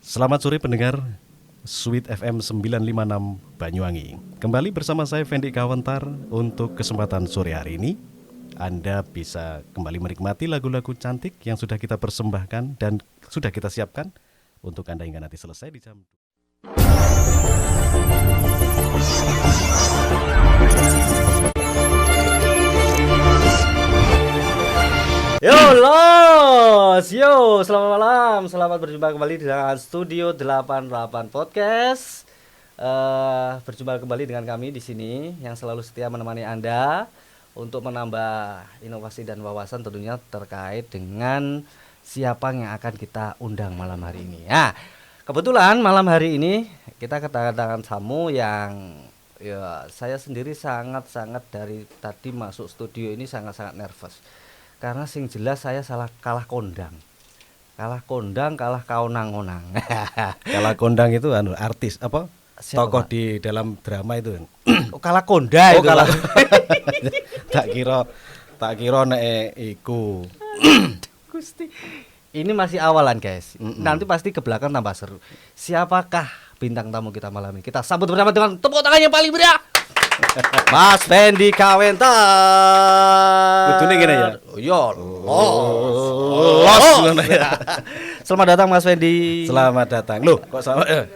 Selamat sore pendengar Sweet FM 956 Banyuwangi. Kembali bersama saya Fendi Kawentar untuk kesempatan sore hari ini. Anda bisa kembali menikmati lagu-lagu cantik yang sudah kita persembahkan dan sudah kita siapkan untuk Anda hingga nanti selesai di jam. Selamat malam, selamat berjumpa kembali dengan Studio 88 Podcast. Berjumpa kembali dengan kami di sini yang selalu setia menemani Anda untuk menambah inovasi dan wawasan tentunya terkait dengan siapa yang akan kita undang malam hari ini. Nah, kebetulan malam hari ini kita kedatangan tamu yang saya sendiri sangat-sangat dari tadi masuk studio ini sangat-sangat nervous. Karena sing jelas saya kalah kondang, kalah kaonang-onang. Kalah kondang itu artis apa? Siapa, tokoh Pak? di dalam drama itu. Kalah konda itu. Kalah. tak kira nek iku. Gusti. Ini masih awalan, guys. Nanti pasti ke belakang tambah seru. Siapakah bintang tamu kita malam ini? Kita sambut bersama dengan tepuk tangan yang paling meriah. Mas Fendi Kawentar. Kudune ngene ya. Selamat datang Mas Fendi. Selamat datang. Loh, kok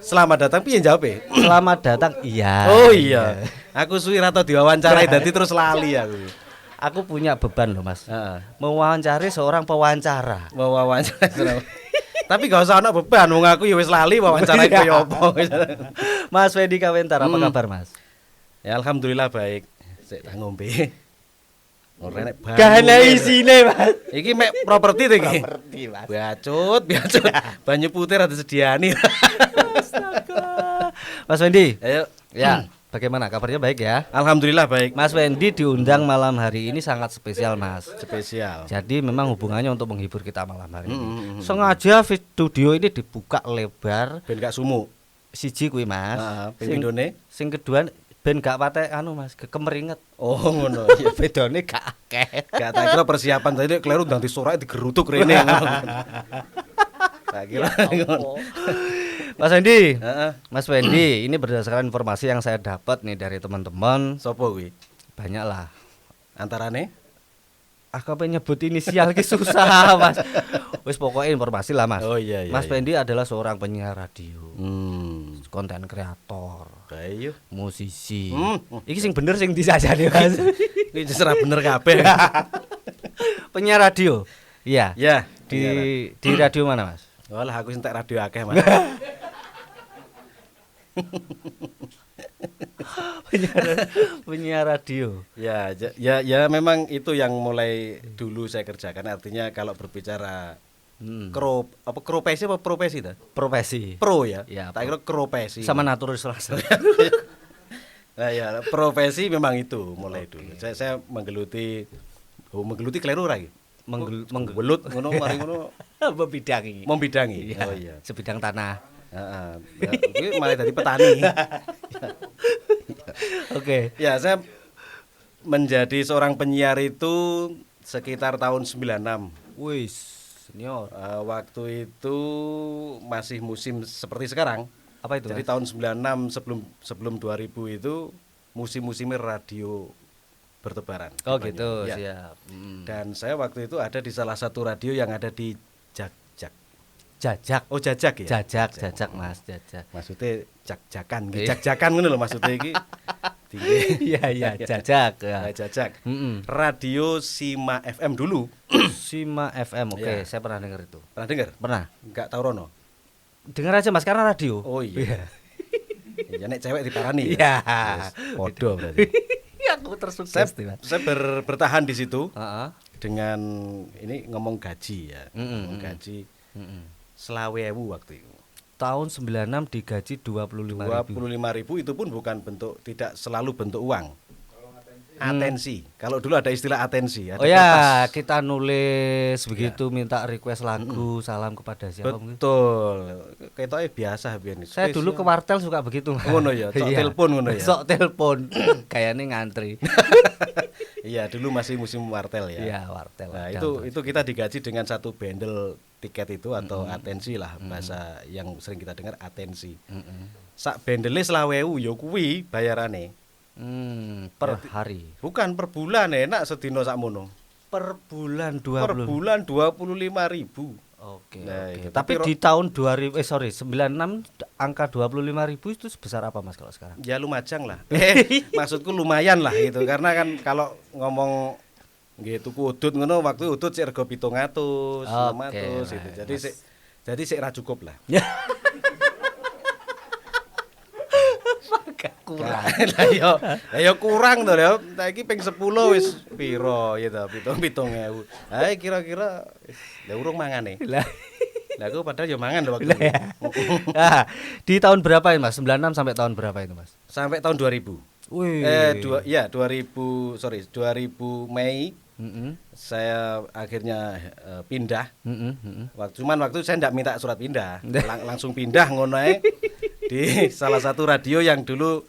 selamat datang piye jawabe? Selamat datang. Iya. Oh iya. Aku suwi ra tau diwawancarai dadi terus lali aku. Aku punya beban loh, Mas. Heeh. Mewawancari seorang pewawancara. Mau wawancara. Tapi gak usah ana beban, wong aku ya wis lali wawancarai koyo apa. Mas Fendi Kawentar, apa kabar, Mas? Ya alhamdulillah baik. Sik tak ngombe. Ora nek banyu. Gana isine, Mas. Iki mek properti to iki. Properti, Mas. Bacut. Banyu putih rada sediani. Astaga. Mas Fendi, Ayo. ya, bagaimana kabarnya baik ya? Alhamdulillah baik. Mas Fendi diundang malam hari ini sangat spesial, Mas. Spesial. Jadi memang hubungannya untuk menghibur kita malam hari ini. Sengaja studio ini dibuka lebar Ben gak sumu. siji kuwi, Mas. Heeh, pindhone. Sing kedua ben gak patek Mas, kemeringet. Oh ngono. Ya bedone gak akeh. Gak tak kira persiapan tadi kleru ndang disorake digerutuk rene ngono. Tak kira ngono. Mas Fendi, Heeh. Mas Fendi, ini berdasarkan informasi yang saya dapat nih dari teman-teman, Sopo kuwi? banyak lah. Antarane? Aku pengen nyebut inisial ki susah, Mas. Wis pokoknya informasi lah, Mas. Oh iya iya. Mas iya. Fendi adalah seorang penyiar radio, konten kreator, Ayo. musisi. Hmm. Iki sing bener sing disajane, Mas. Iki serah bener kabeh. Penyiar radio. Iya. Ya, Di radio mana, Mas? walah aku entek radio akeh, Mas. Penyiar radio. Ya memang itu yang mulai dulu saya kerjakan. Artinya kalau berbicara profesi apa profesi dah? Profesi. Pro ya. Ya, Tak kira profesi. Sama naturalisasi. Nah ya, profesi memang itu mulai dulu. Saya menggeluti kleru lagi. Menggelut ngono mari ngono Membidangi. membidangi. Iya. Oh iya. Sebidang tanah. Heeh. Kuwi malah dadi petani. Oke. Ya, saya menjadi seorang penyiar itu sekitar tahun 96. Wis, senior. Waktu itu masih musim seperti sekarang. Apa itu? Jadi Mas? tahun 96 sebelum 2000 itu musim-musimnya radio bertebaran. Oh Banyak. gitu, Ya. siap. Dan saya waktu itu ada di salah satu radio yang ada di Jajak. Jajak. Oh Jajak ya? Jajak Mas, jajak. Maksudnya jak-jakan, Iya. jak-jakan ngono lho maksudnya iki. Tinggi. Iya, jajak. Ya. Nah, Jajak. Mm-mm. Radio Sima FM dulu. Sima FM. Oke, Ya. saya pernah dengar itu. Pernah dengar? Pernah. Enggak tahu Rono. Dengar aja Mas karena radio. Oh iya. Ya nek cewek diparani. Iya. Yes, podo berarti. Aku tersukses Saya, nih, Mas. saya bertahan di situ Heeh. dengan ini ngomong gaji ya. Ngomong gaji selawe ewu waktu itu. Tahun 96 digaji 25.000. 25.000 itu pun bukan bentuk, tidak selalu bentuk uang. Atensi. Kalau dulu ada istilah atensi. Ada Oh ya, kertas. kita nulis begitu minta request lagu, salam kepada siapa mungkin. Betul. Ketoknya biasa biyen. Saya dulu ke wartel suka begitu. Mas. Ngono ya, sok Iya. telepon ngono ya. Sok telepon. Kayaknya ngantri. Iya, dulu masih musim wartel ya. Iya, wartel. Nah, Wartel. itu kita digaji dengan satu bendel tiket itu atau atensi lah bahasa yang sering kita dengar atensi. Sak bendele 20.000 ya kuwi bayarane. Per hari. Bukan per bulan enak sedina sakmono. Per bulan Per 20. bulan 25.000. Oke, Nah, oke. itu. Tapi Tapi di tahun 96 angka 25.000 itu sebesar apa Mas kalau sekarang? Ya lumajang lah. Maksudku lumayan lah gitu karena kan kalau ngomong gitu tuku udut ngono waktu udut sik rega 700, 500 gitu. Jadi sik ra cukup lah. Kurang. Lah yo kurang to lho. Saiki ping 10 wis piro ya to 7.000. Ha kira-kira lah urung mangane. Lah Lah aku padahal yo mangan lho waktu itu. nah, di tahun berapa ya Mas? 96 sampai tahun berapa itu Mas? Sampai tahun 2000. Wih. 2000 Mei saya akhirnya pindah. Waktu saya enggak minta surat pindah, langsung pindah ngono ae di salah satu radio yang dulu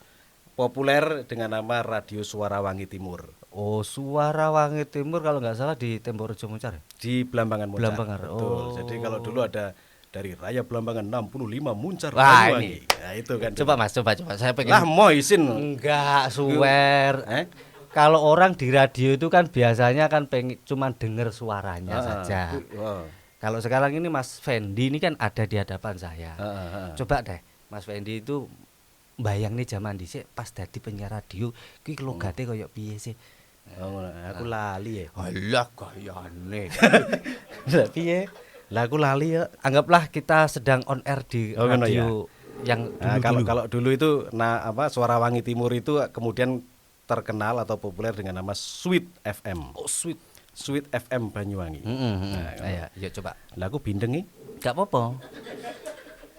populer dengan nama Radio Suara Wangi Timur. Oh, Suara Wangi Timur kalau nggak salah di Temborejo Muncar. Di Blambangan Muncar. Blambangan. Betul. Oh. Jadi kalau dulu ada dari Raya Blambangan 65 Muncar Wah, Banyuwangi. ini. Nah, itu kan. Coba Mas, coba. Saya pengen. Lah mau izin. Enggak, swear. Kalau orang di radio itu kan biasanya kan cuman denger suaranya saja. Kalau sekarang ini Mas Fendi ini kan ada di hadapan saya. Coba deh, Mas Fendi itu bayang nih zaman dhisik pas dadi penyiar radio kuwi logate koyo piye sih? Aku lali ya. Alah gayane. Lah piye? Lah aku lali ya. Anggaplah kita sedang on air di radio yang dulu. Kalau dulu itu Suara Wangi Timur itu kemudian terkenal atau populer dengan nama Sweet FM. Oh, Sweet FM Banyuwangi. Ya coba. Lah aku bindeng iki. Gak apa-apa.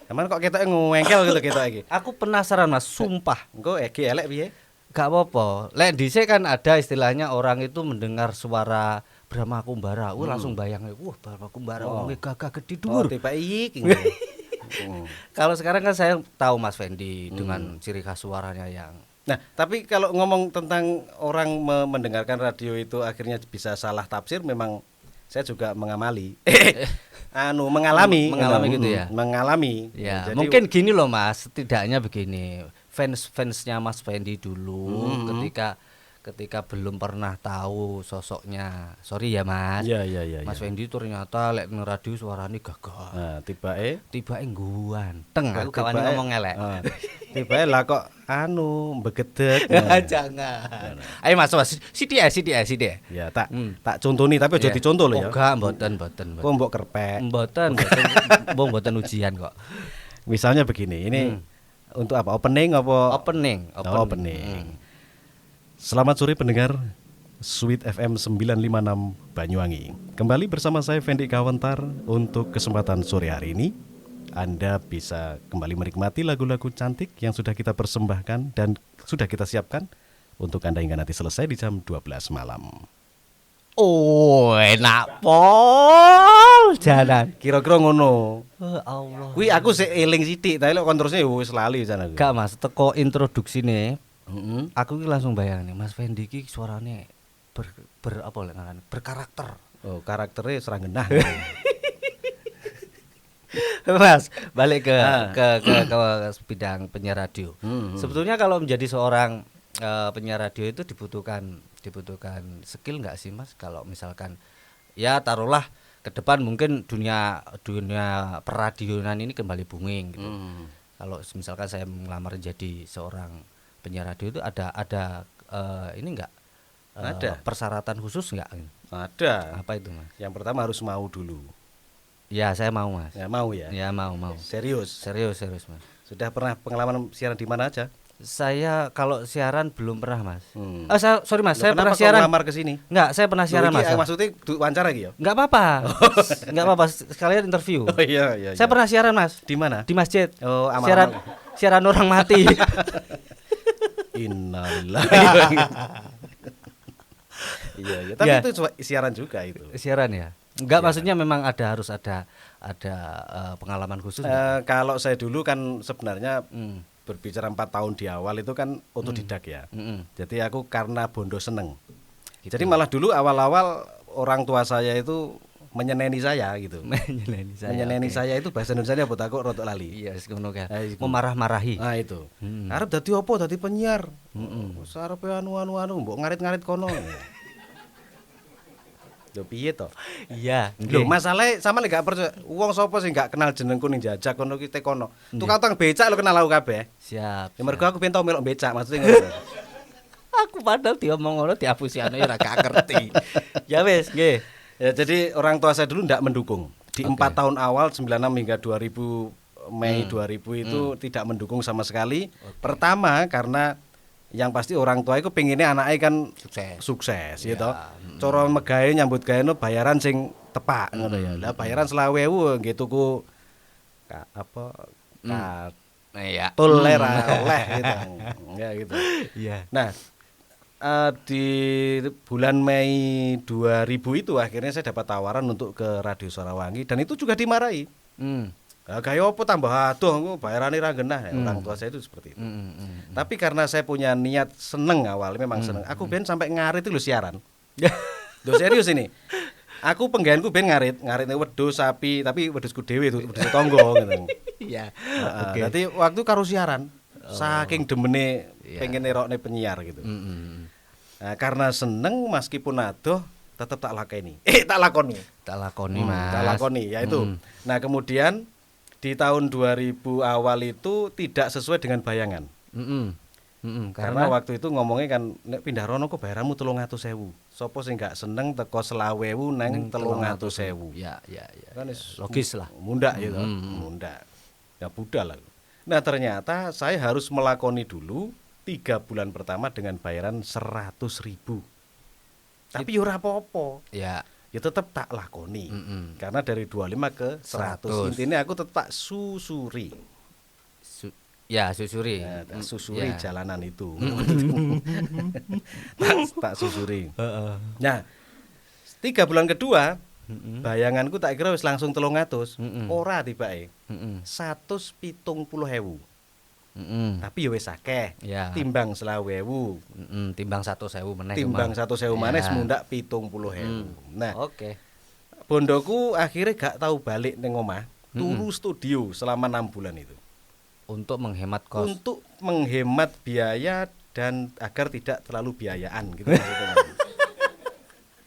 Emang kok ketoke ngengkel gitu ketok iki. Aku penasaran Mas, sumpah. Engko elek piye? Gak apa-apa. Lek dhisik kan ada istilahnya orang itu mendengar suara Brahma Kumbara, langsung bayang, wah Brahma Kumbara wong gagah gede dhuwur. Tiba iki. Kalau sekarang kan saya tahu Mas Fendi dengan ciri khas suaranya yang. Nah, tapi kalau ngomong tentang orang mendengarkan radio itu akhirnya bisa salah tafsir, memang saya juga mengalami gitu ya. Mengalami. Ya, Jadi, mungkin gini loh Mas, setidaknya begini. Fansnya Mas Fendi dulu ketika belum pernah tahu sosoknya. Sorry ya Mas. Iya. Mas Fendi ternyata lek nang radio suarane gagah. Nah, tibake ganteng. Aku kawan ngomong elek. Tibake lah kok begedek. Jangan. Ayo Mas, sithik ya. Ya, tak contoni tapi aja dicontoh lho ya. Enggak, mboten. Kok mbok kerpek. Mboten ujian kok. Misalnya begini, ini untuk apa? Opening apa? Opening. Selamat sore pendengar Sweet FM 956 Banyuwangi. Kembali bersama saya Fendi Kawentar untuk kesempatan sore hari ini. Anda bisa kembali menikmati lagu-lagu cantik yang sudah kita persembahkan dan sudah kita siapkan untuk Anda hingga nanti selesai di jam 12 malam. Oh, enak pol jalan. Kira-kira ngono. Oh, Allah. Kuwi aku sik eling sithik, tapi lek kontrolnya wis lali jan aku. Gak Mas, teko introduksine. Aku ki langsung bayang nih Mas Fendi ki suarane berkarakter. Oh, karakternya seranggenah. Mas, balik ke bidang penyiar radio. Sebetulnya kalau menjadi seorang penyiar radio itu dibutuhkan skill nggak sih Mas? Kalau misalkan ya taruhlah ke depan mungkin dunia peradionan ini kembali booming gitu. Kalau misalkan saya melamar jadi seorang penyiar radio itu ada ini enggak? Ada persyaratan khusus enggak? Ada. Apa itu Mas? Yang pertama harus mau dulu. Ya saya mau Mas. Ya mau ya. Ya mau. Serius Mas. Sudah pernah pengalaman siaran di mana aja? Saya kalau siaran belum pernah Mas. Sorry Mas, Loh, saya pernah siaran. Ngelamar ke sini? Enggak, saya pernah siaran Mas. Maksudnya wawancara gitu ya? Enggak apa-apa. Enggak apa-apa, sekalian interview. Oh iya. Saya pernah siaran Mas. Di mana? Di masjid. Oh, siaran orang mati. Innalillahi. Iya. Tapi itu siaran juga itu. Siaran ya. Enggak, maksudnya memang harus ada pengalaman khusus. Kalau saya dulu kan sebenarnya berbicara 4 tahun di awal itu kan otodidak ya. Jadi aku karena bondo seneng. Gitu. Jadi malah dulu awal-awal orang tua saya itu menyeneni saya gitu. Menyeneni saya itu bahasa Indonesianya apa tak kok rotok lali. Iya, ngono kan. Nah, itu. Memarah-marahi. Nah itu. Arep dadi apa? Dadi penyiar. Wis arepe anu mbok ngarit-ngarit kono. Lho piye to? Iya. Lho masalahe sampean gak percaya wong sapa sing gak kenal jenengku ning jajak kono ki tekono. Tukang becak lho kenal aku kabeh. Siap. Ya mergo aku pengen tau melok becak maksudnya ngono. Aku padahal diomong ngono diapusi anu ya ora gak ngerti. Ya wis, nggih. Ya jadi orang tua saya dulu ndak mendukung. Di 4 tahun awal 96 hingga 2000 Mei 2000 itu tidak mendukung sama sekali. Pertama karena yang pasti orang tua itu pengennya anaknya kan sukses gitu. Cara megawe nyambut gawe no bayaran sing tepak ngono ya. Lah bayaran 20.000 nggih tuku Iya. tul lera oleh gitu. Ya gitu. Iya. Nah, di bulan Mei 2000 itu akhirnya saya dapat tawaran untuk ke Radio Sarawangi dan itu juga dimarahi. Gaya apa tambah aduh bayarane ra genah ya. Orang tua saya itu seperti itu. Tapi karena saya punya niat seneng awalnya memang seneng. Aku ben sampai ngarit itu lho siaran. Lho serius ini. Aku penggaweanku ben ngaritne wedhus sapi tapi wedhusku dhewe itu wedhus tonggo gitu. Iya. Oke. Dadi waktu karo siaran saking demene pengen nerokne penyiar gitu. Nah, karena seneng meskipun adoh tetap tak lakoni. Tak lakoni. Mas. Tak lakoni ya itu. Nah, kemudian di tahun 2000 awal itu tidak sesuai dengan bayangan. Karena waktu itu ngomongnya kan nek pindah rono kok bayaranmu 300.000. Sopo sing gak seneng teko 20.000 neng 300.000. Ya. Kan logis lah. Mundak gitu. Mundak. Ya budal lah. Nah, ternyata saya harus melakoni dulu 3 bulan pertama dengan bayaran 100.000. Tapi yo ora apa-apa. Ya. Ya tetap tak lakoni. Karena dari 25 ke 100. Intinya aku tetap susuri. Susuri. Ya, tak susuri jalanan itu. tak susuri. Nah, 3 bulan kedua, bayanganku tak kira wis langsung 300. Ora tibake. 170.000. Tapi ya wis akeh. Timbang 20.000. Timbang 100.000 meneh. Timbang 100.000 maneh mundak 70.000. Nah, oke. Bondoku akhirnya gak tahu balik ning omah, turu studio selama 6 bulan itu. Untuk menghemat kos. Untuk menghemat biaya dan agar tidak terlalu biayaan gitu maksudnya.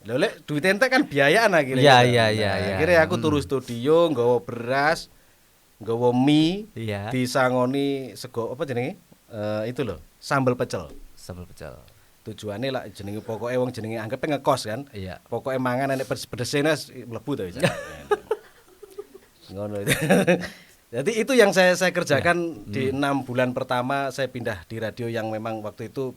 Lho lek duit entek kan biayaan akhirnya. Iya. Akhirnya aku turu studio nggawa beras, nggawa mie, disangoni sego apa jenenge? Itu loh, sambal pecel. Tujuannya lah jenenge pokoknya wong jenenge anggape ngekos kan. Iya. Pokoknya mangan enek pedes-pedesene mlebu to wis. Ngono itu. Jadi itu yang saya kerjakan di 6 bulan pertama saya pindah di radio yang memang waktu itu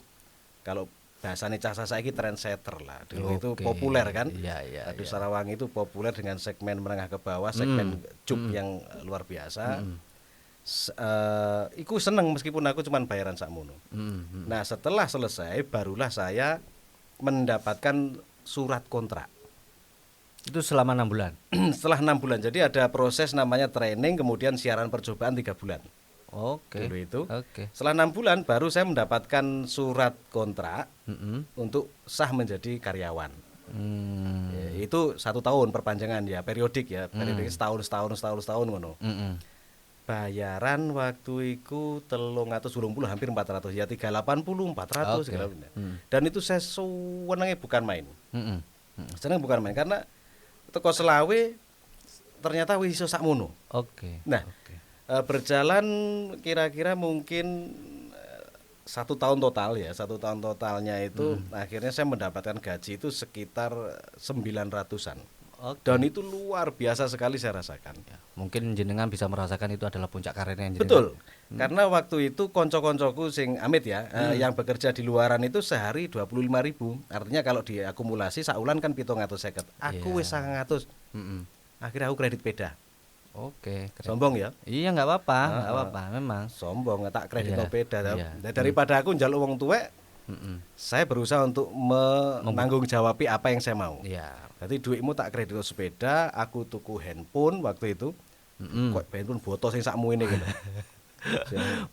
kalau bahasane cah saiki trendsetter lah. Dulu itu populer kan. Radio Sarawangi itu populer dengan segmen menengah ke bawah, segmen cup yang luar biasa. Iku seneng meskipun aku cuman bayaran sakmono. Nah, setelah selesai barulah saya mendapatkan surat kontrak. Itu selama 6 bulan. Setelah 6 bulan. Jadi ada proses namanya training kemudian siaran percobaan 3 bulan. Oke. Dulu itu. Setelah 6 bulan baru saya mendapatkan surat kontrak untuk sah menjadi karyawan. Ya, itu 1 tahun perpanjangan ya, periodik ya, periodik setahun ngono. Bayaran waktu itu 380 hampir 400 ya 380 400 segala. Dan itu saya senenge bukan main. Seneng bukan main karena teko selawe ternyata wis iso sakmono. Nah, berjalan kira-kira mungkin 1 tahun total ya, 1 tahun totalnya itu akhirnya saya mendapatkan gaji itu sekitar 900-an. Dan itu luar biasa sekali saya rasakan. Mungkin jenengan bisa merasakan itu adalah puncak karirnya jenengan. Betul. Karena waktu itu konco-koncoku sing amit ya, yang bekerja di luaran itu sehari 25.000. Artinya kalau diakumulasi saulan kan 750. Aku wis 900. Akhirnya aku kredit peda. Keren. Sombong ya? Iya, enggak apa-apa, memang. Sombong tak kredit peda. Daripada aku njaluk wong tuwek, saya berusaha untuk menanggung jawabi apa yang saya mau. Jadi duitmu tak kredit sepeda, aku tuku handphone waktu itu. Kok handphone botos sing sakmu ini gitu.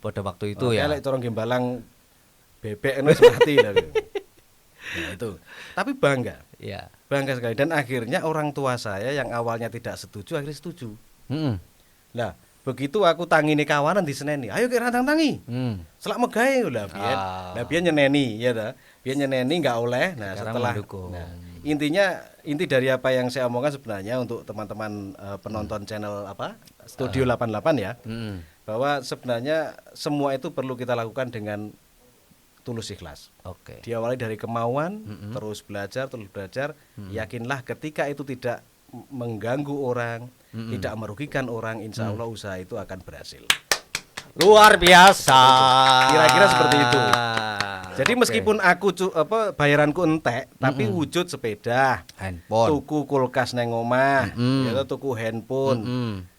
Pada waktu itu ya. Lek corong Gembalang bebek wis mati lho. Nah, itu. Tapi bangga Ya. sekali. Dan akhirnya orang tua saya yang awalnya tidak setuju akhirnya setuju. Mm-mm. Nah, begitu aku tangini kawanan di Seneni, ayo kira tangi. Selak megawe lah biyen. Lah biyen nyeneni ya ta. Biyen nyeneni enggak oleh. Nah, Sekarang setelah mendukung. nah, inti dari apa yang saya omongkan sebenarnya untuk teman-teman penonton channel Studio 88 ya. Bahwa sebenarnya semua itu perlu kita lakukan dengan tulus ikhlas. Oke. Diawali dari kemauan, terus belajar, yakinlah ketika itu tidak mengganggu orang, tidak merugikan orang, insya Allah usaha itu akan berhasil. Luar biasa. Kira-kira seperti itu. Jadi Oke. meskipun aku bayaranku entek, tapi wujud sepeda, handphone. tuku kulkas neng omah, ya tuku handphone.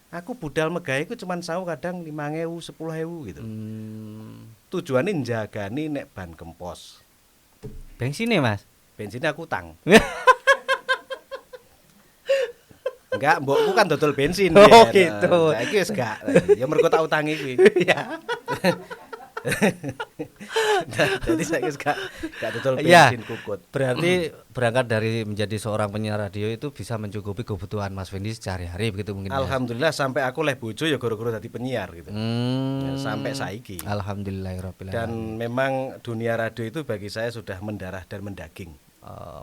Aku budal megawe iku cuman sau kadang 5.000, 10.000 gitu. Tujuannya njagani nek ban kempos. Bensinnya Mas. Bensinnya aku utang. Enggak, mbokku kan dodol bensin. Oh, biyen. gitu. Saiki wis gak. Ya mergo tak utangi kuwi. Ya. Jadi saya gak dodol Ya. bensin kukut. Berarti berangkat dari menjadi seorang penyiar radio itu bisa mencukupi kebutuhan Mas Fendi sehari-hari begitu mungkin. Mas? Alhamdulillah sampai aku leh bojo ya gara-gara dadi penyiar gitu. Ya, sampai saiki. Alhamdulillahirabbil alamin. Dan memang dunia radio itu bagi saya sudah mendarah dan mendaging.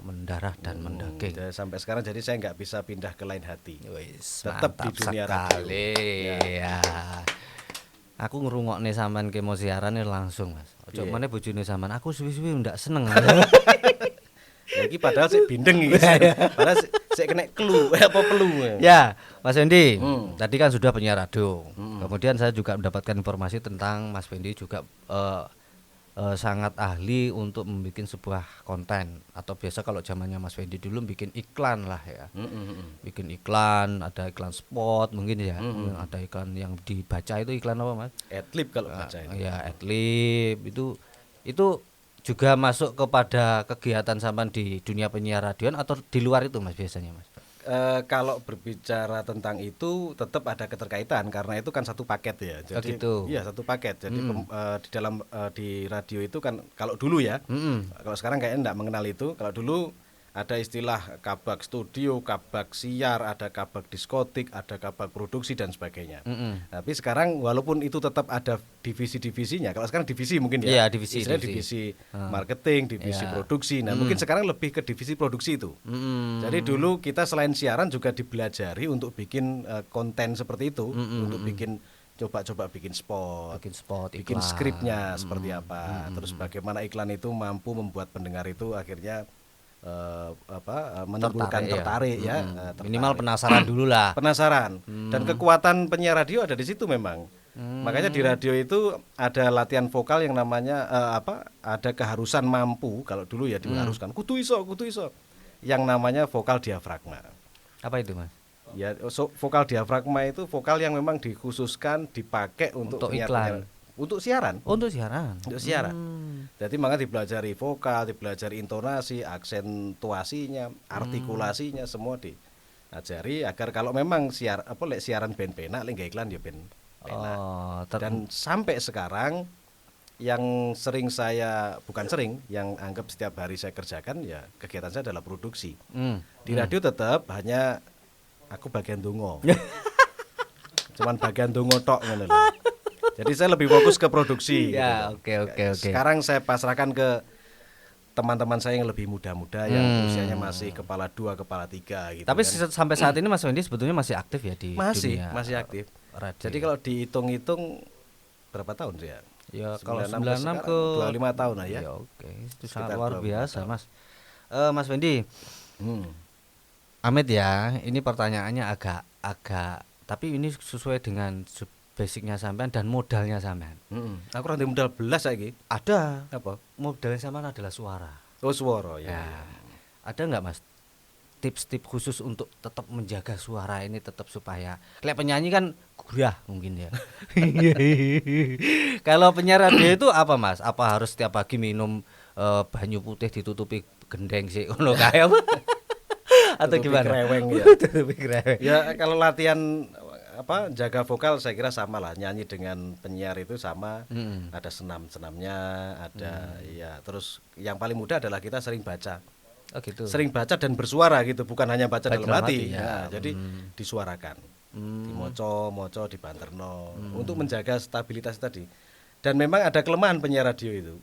Mendarah dan mendaging. Dan sampai sekarang jadi saya nggak bisa pindah ke lain hati. Wis, Tetap di mantap dunia sekali. radio. Ya. Aku ngrungokne sampean ke mau siarane langsung, Mas. Ojo meneh bojone sampean, aku suwi-suwi ndak seneng. Ya iki padahal sik bindeng iki. Padahal sik kena clue apa pelu. Ya, Mas Fendi, tadi kan sudah penyiar radio. Kemudian saya juga mendapatkan informasi tentang Mas Fendi juga sangat ahli untuk membuat sebuah konten atau biasa kalau zamannya Mas Fendi dulu bikin iklan lah ya. Bikin iklan, ada iklan spot mungkin ya. Ada iklan yang dibaca itu iklan apa Mas? Adlib kalau baca itu. Ya, adlib itu juga masuk kepada kegiatan sampean di dunia penyiar radioan atau di luar itu Mas biasanya Mas? Kalau berbicara tentang itu tetap ada keterkaitan karena itu kan satu paket ya. Jadi gitu. iya satu paket. Jadi di dalam di radio itu kan kalau dulu ya. Kalau sekarang kayaknya enggak mengenal itu. Kalau dulu ada istilah kabak studio, kabak siar, ada kabak diskotik, ada kabak produksi dan sebagainya. Tapi sekarang walaupun itu tetap ada divisi-divisinya. Kalau sekarang divisi mungkin ya. Iya, divisi. Divisi marketing, divisi produksi. Nah, mungkin sekarang lebih ke divisi produksi itu. Jadi dulu kita selain siaran juga dipelajari untuk bikin konten seperti itu, untuk bikin coba-coba bikin spot, bikin iklan. skripnya seperti apa, terus bagaimana iklan itu mampu membuat pendengar itu akhirnya menimbulkan tertarik ya, minimal penasaran dulu lah. penasaran. Dan kekuatan penyiar radio ada di situ memang. Makanya di radio itu ada latihan vokal yang namanya ada keharusan mampu, kalau dulu ya diharuskan kudu iso yang namanya vokal diafragma. Apa itu Mas? Ya, vokal diafragma itu vokal yang memang dikhususkan dipakai untuk iklan. Untuk siaran. Untuk siaran. Untuk siaran. Jadi makanya dipelajari vokal, dipelajari intonasi, aksentuasinya, artikulasinya semua diajari agar kalau memang siaran ben penak lek iklan ya ben penak. Dan sampai sekarang yang sering yang anggap setiap hari saya kerjakan ya kegiatan saya adalah produksi. Di radio tetap hanya aku bagian dongo. Cuman bagian dongo tok ngono lho. Jadi saya lebih fokus ke produksi. Ya, gitu. oke. Sekarang saya pasrahkan ke teman-teman saya yang lebih muda-muda yang usianya masih kepala 2, kepala 3 gitu. Tapi kan. sampai saat ini Mas Wendy sebetulnya masih aktif ya di dunia. Masih aktif. Radio. Jadi kalau dihitung-hitung berapa tahun sih ya? Ya kalau 96 96 ke 25 tahun lah ya. Ya oke, itu Sekitar sangat luar 25 biasa tahun. Mas. Mas Wendy, Amit ya, ini pertanyaannya agak tapi ini sesuai dengan basicnya sampean dan modalnya sampean. Aku rantai modal belas saiki. Ada. Apa? Modalnya sampean adalah suara. Oh, suara ya. Ya. Ada nggak Mas tips-tips khusus untuk tetap menjaga suara ini tetap supaya kayak penyanyi kan gurah mungkin ya. Kalau penyiar radio itu apa Mas? Apa harus setiap pagi minum banyu putih ditutupi gendeng sih ngono kae apa? Atau Tutupi gimana? kreweng ya. Tutupi kreweng. Ya kalau latihan jaga vokal saya kira sama lah, nyanyi dengan penyiar itu sama. Ada senam-senamnya, ada ya, terus yang paling mudah adalah kita sering baca. Oh gitu. Sering baca dan bersuara gitu, bukan hanya baca Baik dalam hati. ya. Nah, jadi disuarakan. Dimoco dibanterno untuk menjaga stabilitas tadi. Dan memang ada kelemahan penyiar radio itu.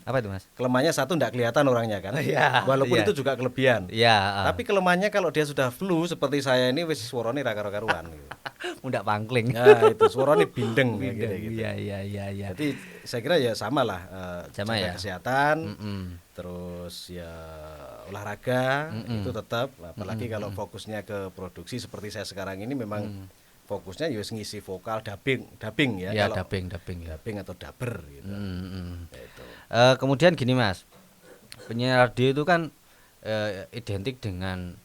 Apa itu Mas? Kelemahannya satu, enggak kelihatan orangnya kan. Iya, Walaupun iya. itu juga kelebihan. Iya. Tapi kelemahannya kalau dia sudah flu seperti saya ini, wis suarane ra karo-karuan gitu. Mudah pangkling. Nah, itu suarane bindeng kayak gitu. Iya. Jadi saya kira ya sama lah, Sama jaga ya? kesehatan, terus ya olahraga itu tetap, apalagi kalau fokusnya ke produksi seperti saya sekarang ini memang fokusnya ya ngisi vokal, dubbing ya. Ya, Kalau dubbing. dubbing atau dubber gitu. Itu. Kemudian gini Mas, penyiar radio itu kan identik dengan,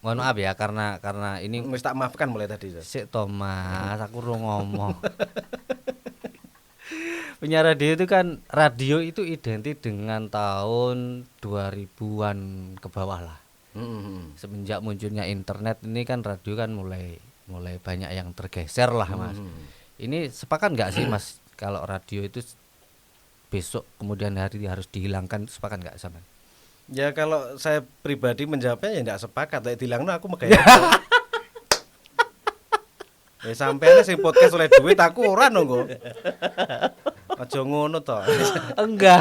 mohon maaf ya karena ini Wis tak maafkan mulai tadi. sik to Mas, aku urung ngomong. Penyiar radio itu kan, radio itu identik dengan tahun 2000-an ke bawah lah. Semenjak munculnya internet ini kan radio kan mulai banyak yang tergeser lah Mas. Ini sepakat nggak sih Mas kalau radio itu besok kemudian hari harus dihilangkan, sepakat nggak sama? Ya kalau saya pribadi menjawabnya ya enggak sepakat, lek dilangno aku megaya. Ya sampeyan sing podcast oleh duit aku ora nunggu. Aja ngono to. Enggak.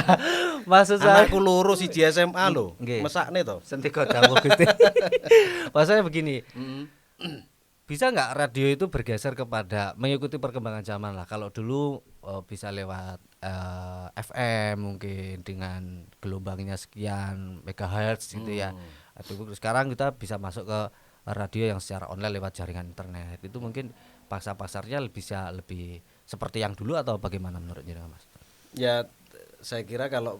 Maksud saya Anakku loro siji SMA lho. Nggih. Mesakne to. sentika dawuh Gusti. Maksudnya begini, bisa nggak radio itu bergeser kepada mengikuti perkembangan zaman lah. Kalau dulu bisa lewat FM mungkin dengan gelombangnya sekian megahertz gitu ya. Atau sekarang kita bisa masuk ke radio yang secara online lewat jaringan internet. Itu mungkin pasar-pasarnya bisa lebih seperti yang dulu atau bagaimana menurut Jenengan Mas? Ya saya kira kalau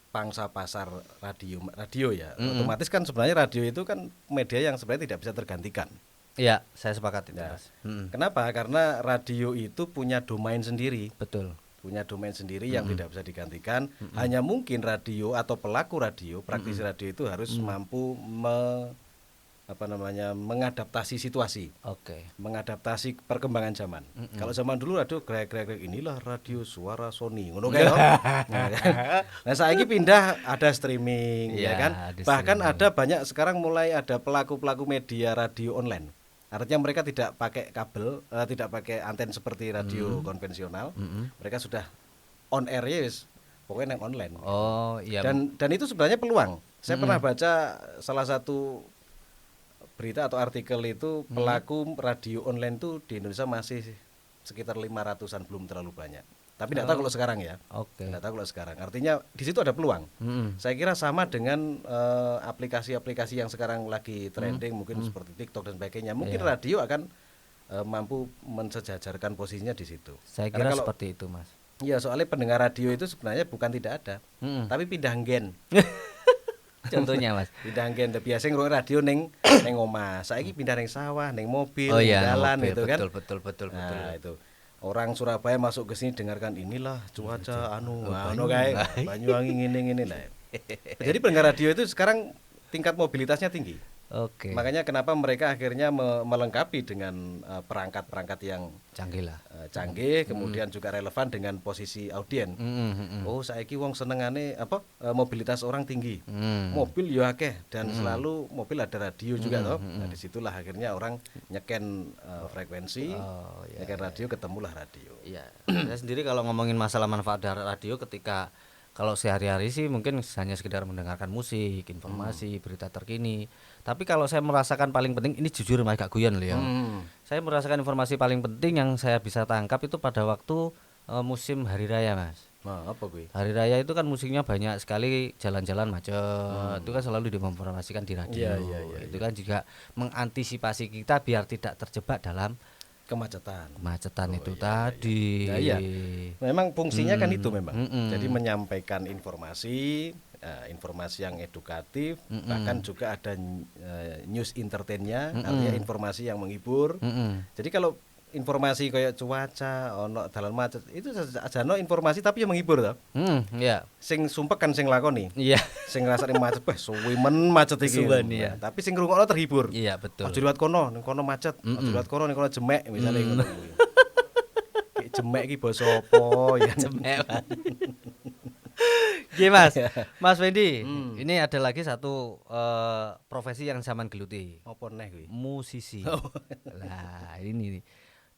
pangsa pasar radio ya, otomatis kan sebenarnya radio itu kan media yang sebenarnya tidak bisa tergantikan. Iya, saya sepakat itu Ya. Mas. Kenapa? Karena radio itu punya domain sendiri. Betul. Punya domain sendiri yang tidak bisa digantikan. Hanya mungkin radio atau pelaku radio, praktisi radio itu harus mampu mengadaptasi situasi, Oke. mengadaptasi perkembangan zaman. Kalau zaman dulu radio grek inilah radio suara Sony, ngono kae toh. Nah, saiki pindah ada streaming ya Ya, kan. ada Bahkan streaming. ada banyak sekarang mulai ada pelaku-pelaku media radio online. Artinya mereka tidak pakai kabel, tidak pakai anten seperti radio konvensional. Mereka sudah on air ya wis, pokoknya yang online. Oh, iya. Dan itu sebenarnya peluang. Saya pernah baca salah satu berita atau artikel itu pelaku radio online tuh di Indonesia masih sekitar 500-an, belum terlalu banyak. Tapi tidak tahu kalau sekarang ya. Oke. Tidak tahu kalau sekarang. Artinya di situ ada peluang. Saya kira sama dengan aplikasi-aplikasi yang sekarang lagi trending, mungkin seperti TikTok dan sebagainya. Mungkin radio akan mampu mensejajarkan posisinya di situ. Saya Karena kira kalau seperti itu, Mas. iya, soalnya pendengar radio itu sebenarnya bukan tidak ada, tapi pindah gen. Contohnya, Mas. Pindah gen, biasanya ngrungokne radio ning omah. Saiki pindah ning sawah, ning mobil, Oh ning iya, jalan mobil. itu kan. Betul. Nah, itu. Orang Surabaya masuk ke sini dengarkan inilah cuaca anu Banyu. kayak Banyuwangi ngene lah. Jadi pendengar radio itu sekarang tingkat mobilitasnya tinggi. Oke. Makanya kenapa mereka akhirnya melengkapi dengan perangkat-perangkat yang Canggih lah. canggih, kemudian juga relevan dengan posisi audien. Oh, saiki wong senengane mobilitas orang tinggi. Mobil yo akeh dan selalu mobil ada radio juga toh. Nah, disitulah akhirnya orang nyeken frekuensi, nyeken radio, ketemulah radio. Iya. Saya sendiri kalau ngomongin masalah manfaat dari radio, ketika kalau sehari-hari sih mungkin hanya sekedar mendengarkan musik, informasi, berita terkini. Tapi kalau saya merasakan paling penting, ini jujur Mas, gak guyon loh ya. Saya merasakan informasi paling penting yang saya bisa tangkap itu pada waktu musim hari raya, Mas. Nah, apa kuwi? Hari raya itu kan musiknya banyak sekali, jalan-jalan macet. Itu kan selalu diinformasikan di radio. Iya. Itu kan juga mengantisipasi kita biar tidak terjebak dalam Kemacetan. itu tadi. Iya. Memang fungsinya kan itu memang. Mm-mm. Jadi menyampaikan informasi, informasi yang edukatif, bahkan juga ada news entertainnya, artinya informasi yang menghibur. Jadi kalau informasi kayak cuaca, ono dalan macet, itu sajane informasi tapi yang menghibur toh. Ya. Sing sumpek kan sing lakoni. Iya. Sing ngrasani macet, wah suwi men macet iki. Suwen, iya. Nah, tapi sing ngrungokno terhibur. Iya, betul. Aja liwat kono, ning kono macet. Aja liwat kono, ning kono jemek misalnya ngono kuwi. Kayak jemek iki basa apa ya? Jemek. Oke Mas, Mas Fendi, ini ada lagi satu profesi yang zaman geluti, Apa neh kuwi? musisi. Lah ini nih.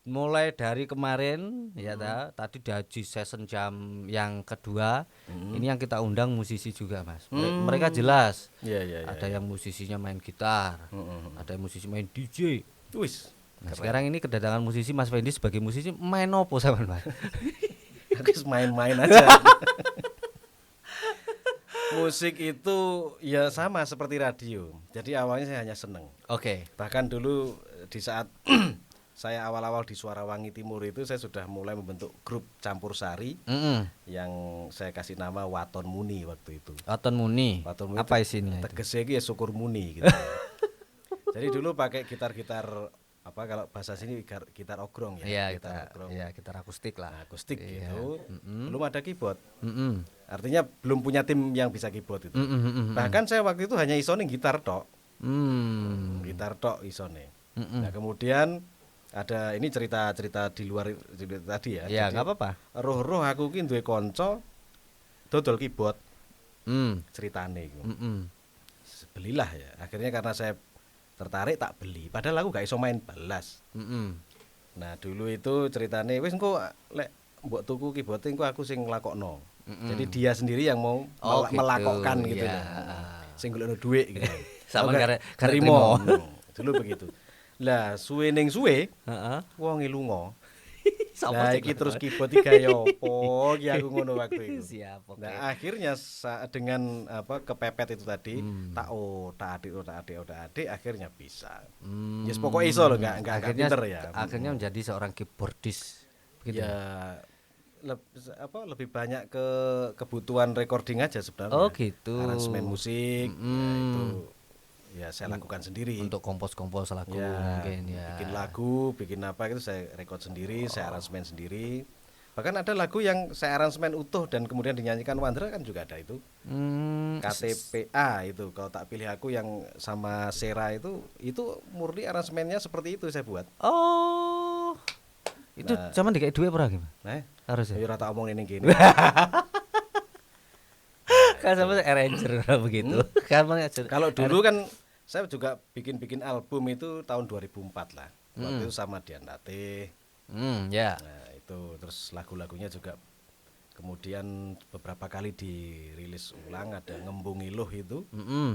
Mulai dari kemarin ya tadi di Haji Session jam yang kedua, ini yang kita undang musisi juga Mas. Mereka jelas. Iya. Ada yang musisinya main gitar, ada yang musisi main DJ. Wis. Nah, sekarang ini kedatangan musisi Mas Fendi sebagai musisi main opo sama Mas? Aku main-main aja. Musik itu ya sama seperti radio. Jadi awalnya saya hanya seneng. Oke. Bahkan dulu di saat saya awal-awal di Suarawangi Timur itu saya sudah mulai membentuk grup campur sari yang saya kasih nama Waton Muni waktu itu. Waton Muni. Waton Muni Apa isinya? Tegesnya itu ya syukur muni gitu. Jadi dulu pakai gitar-gitar apa kalau bahasa sini gitar ogrong ya. Iya, gitar ogrong. Iya, gitar akustik lah. Akustik Iya. gitu. Belum ada keyboard. Mm-mm. Artinya belum punya tim yang bisa keyboard itu. Bahkan saya waktu itu hanya isone gitar tok. Gitar tok isone. Nah, kemudian ada ini cerita di luar cerita tadi ya. Ya, Jadi, enggak apa-apa. Roh-roh aku ki duwe kanca dodol keyboard ceritane iku. Belilah ya. Akhirnya karena saya tertarik tak beli. Padahal aku gak iso main balas. Nah, dulu itu ceritane wis engko lek mbok tuku keyboard engko aku sing nglakokno. Jadi dia sendiri yang mau Gitu, melakokkan gitu ya. loh. Sing golekno dhuwit gitu. Sama Gak karimo. Dulu begitu. Lah suwe ning suwe Heeh. wong lunga. Sama Nah iki terus keyboard iki gawe opo iki aku ngono waktu itu. Siap, oke. Nah akhirnya dengan apa kepepet itu tadi tak adik akhirnya bisa. Yes pokoknya iso loh enggak Akhirnya, pinter ya. akhirnya menjadi seorang keyboardist. Begitu. Ya lebih banyak ke kebutuhan recording aja sebenarnya. Oh, gitu. Aransemen musik ya itu ya saya lakukan sendiri. Untuk kompos-kompos lagu Ya, mungkin ya. bikin lagu, bikin apa itu saya record sendiri, saya aransemen sendiri. Bahkan ada lagu yang saya aransemen utuh dan kemudian dinyanyikan Wandra kan juga ada itu. KTPA itu kalau tak pilih aku yang sama Sera itu murni aransemennya seperti itu saya buat. Oh. Itu zaman dikasih duit pernah gimana? Nah, Harus ya. ayo rata omong ini gini. Kan sama arranger begitu. Kan mengajar. Kalau dulu kan saya juga bikin album itu tahun 2004 lah. Waktu itu sama Diantate. Ya. Nah, itu terus lagu-lagunya juga kemudian beberapa kali dirilis ulang, ada Ngembung Iluh itu.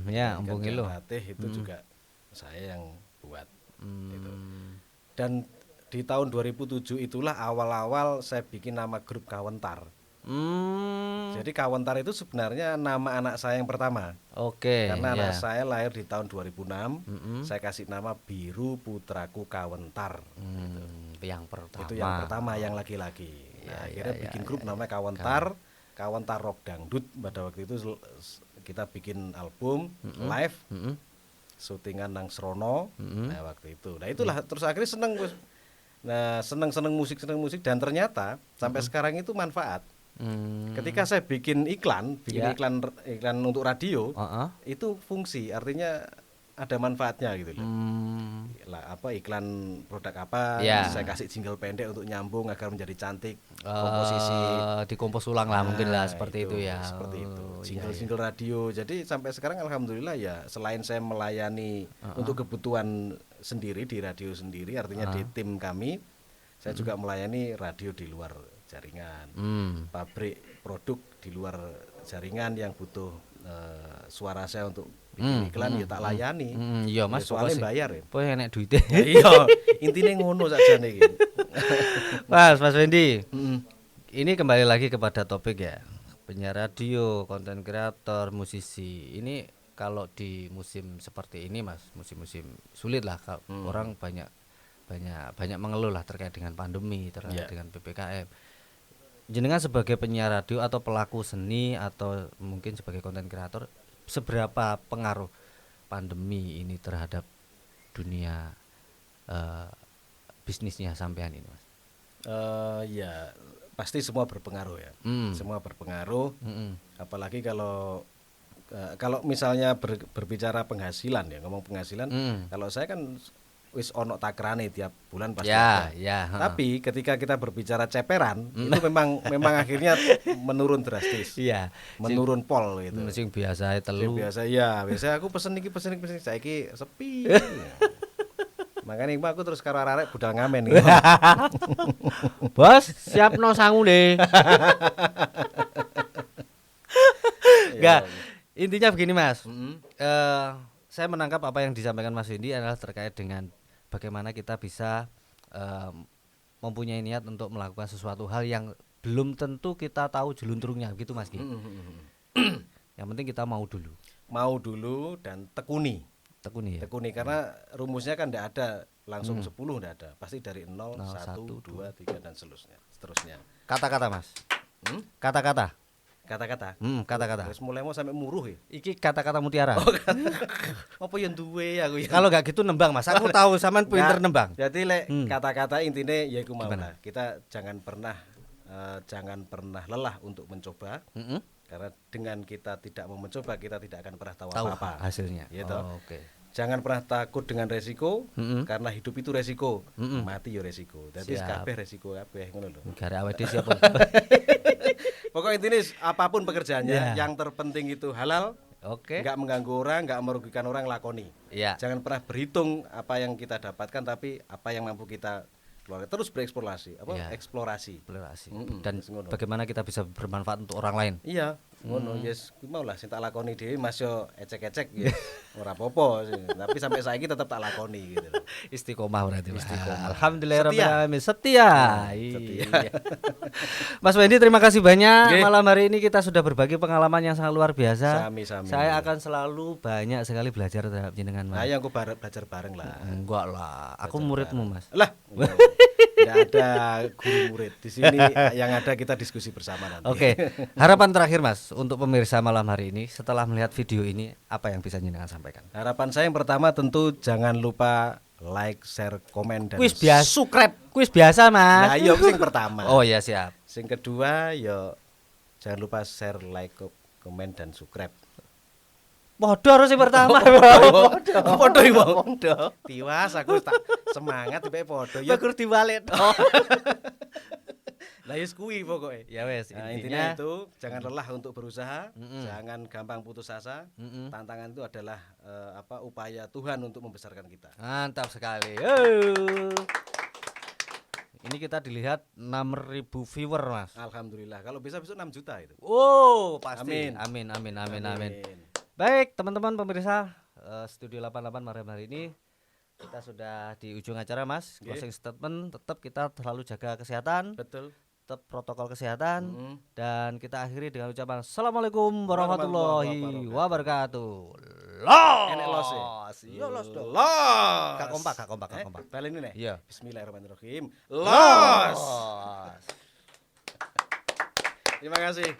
Ya, Ngembung Iluh. Diantate itu juga saya yang buat gitu. Dan di tahun 2007 itulah awal-awal saya bikin nama grup Kawentar. Jadi Kawentar itu sebenarnya nama anak saya yang pertama. Oke. Karena anak saya lahir di tahun 2006, saya kasih nama Biru Putraku Kawentar. Yang pertama. Itu yang pertama, yang laki-laki. Nah, akhirnya bikin grup namanya Kawentar, Kawentar Rock Dangdut. Pada waktu itu kita bikin album live, syutingan nang Srono. Nah, waktu itu. Nah, itulah terus akhirnya seneng. Nah, seneng musik dan ternyata sampai sekarang itu manfaat. Ketika saya bikin iklan untuk radio, itu fungsi, artinya ada manfaatnya gitu loh. Lah apa iklan produk apa, saya kasih jingle pendek untuk nyambung agar menjadi cantik, komposisi dikompos ulang lah mungkin lah seperti itu ya. Seperti itu. Jingle radio. Jadi sampai sekarang alhamdulillah ya, selain saya melayani untuk kebutuhan sendiri di radio sendiri, artinya di tim kami, saya juga melayani radio di luar jaringan, pabrik produk di luar jaringan yang butuh suara saya untuk bikin iklan ya tak layani. Iya Mas, soalnya bayar ya. Pokoke enek duite. Iya, intine ngono sakjane iki. Mas Fendi. Ini kembali lagi kepada topik ya. Penyiar radio, konten kreator, musisi. Ini kalau di musim seperti ini Mas, musim-musim sulit lah, orang banyak mengeluh lah terkait dengan pandemi, terkait dengan PPKM. Jenengan sebagai penyiar radio atau pelaku seni atau mungkin sebagai konten kreator, seberapa pengaruh pandemi ini terhadap dunia bisnisnya sampean ini, Mas? Ya pasti semua berpengaruh ya. Semua berpengaruh. Apalagi kalau misalnya berbicara penghasilan ya, ngomong penghasilan, kalau saya kan wis ono takrane tiap bulan pasti ada. Tapi ketika kita berbicara ceperan, itu memang akhirnya menurun drastis. Iya. Menurun pol gitu. Sing biasa telu. Biasa aku pesen iki saiki sepi. Makanya aku terus karo arek budal ngamen gitu. Bos, siapno sangune. Enggak. Intinya begini, Mas. Saya menangkap apa yang disampaikan Mas Windy adalah terkait dengan bagaimana kita bisa mempunyai niat untuk melakukan sesuatu hal yang belum tentu kita tahu jelunturungnya, gitu Mas Ki. Yang penting kita mau dulu Dan tekuni ya. Tekuni karena rumusnya kan tidak ada langsung 10, tidak ada. Pasti dari 0, 1, 2, 3 dan seterusnya. Kata-kata, Mas. Kata-kata. Kata-kata. Terus mulai mau sampai muruh ya. Iki kata-kata mutiara. Apa yang duwe aku ya. Kalau enggak gitu nembang, Mas. Aku tahu sampean pinter nembang. Jadi kata-kata intinya ya iku mau lah. Kita jangan pernah lelah untuk mencoba. Karena dengan kita tidak mau mencoba, kita tidak akan pernah tahu apa-apa hasilnya. Gitu. Oke. Jangan pernah takut dengan resiko, karena hidup itu resiko, mati ya resiko. Jadi kabeh resiko kabeh ngono lho. Negara awake siapa? Pokoknya intinya apapun pekerjaannya, yang terpenting itu halal. Oke. Enggak mengganggu orang, enggak merugikan orang, lakoni. Iya. Jangan pernah berhitung apa yang kita dapatkan, tapi apa yang mampu kita keluarkan. Terus bereksplorasi, eksplorasi. Dan bagaimana kita bisa bermanfaat untuk orang lain. Iya, ngono yes, ku mau lah sing tak lakoni dhewe Mas yo ecek-ecek ya. Ora apa-apa sih, tapi sampai saiki tetap tak lakoni gitu. Istiqomah berarti. Istiqomah. Alhamdulillahirabbil alamin. Setia. Iya. Mas Wendy, terima kasih banyak. Malam hari ini kita sudah berbagi pengalaman yang sangat luar biasa. Sami-sami. Saya akan selalu banyak sekali belajar terhadap jenengan, Mas. Ayo aku belajar bareng lah. Enggak lah, aku muridmu, Mas. Lah. Tidak ada guru murid di sini, yang ada kita diskusi bersama nanti. Oke, harapan terakhir Mas untuk pemirsa malam hari ini setelah melihat video ini, apa yang bisa jenengan sampaikan? Harapan saya yang pertama tentu jangan lupa like, share, komen dan subscribe. Kuis biasa Mas. Nah, iya sing pertama. Oh ya siap. Sing kedua yo jangan lupa share, like, komen dan subscribe. Podo harus yang pertama. Podo iki mau. Tiwas aku tak semangat tiba podo ya gur diwalet. Lah yes kuwi pokoknya. Ya wes, intinya itu jangan lelah untuk berusaha, jangan gampang putus asa. Tantangan itu adalah upaya Tuhan untuk membesarkan kita. Mantap sekali. Ini kita dilihat 6.000 viewer, Mas. Alhamdulillah. Kalau bisa besok 6 juta itu. Oh, pasti. Amin. Baik, teman-teman pemirsa Studio 88 malam hari ini kita sudah di ujung acara, Mas. Closing statement, tetap kita selalu jaga kesehatan. Betul. Tetap protokol kesehatan dan kita akhiri dengan ucapan Assalamualaikum warahmatullahi wabarakatuh. Los. Iya los dong. Los. Kak kompak. Bal ini nih. Iya. Bismillahirrahmanirrahim. Los. Terima kasih.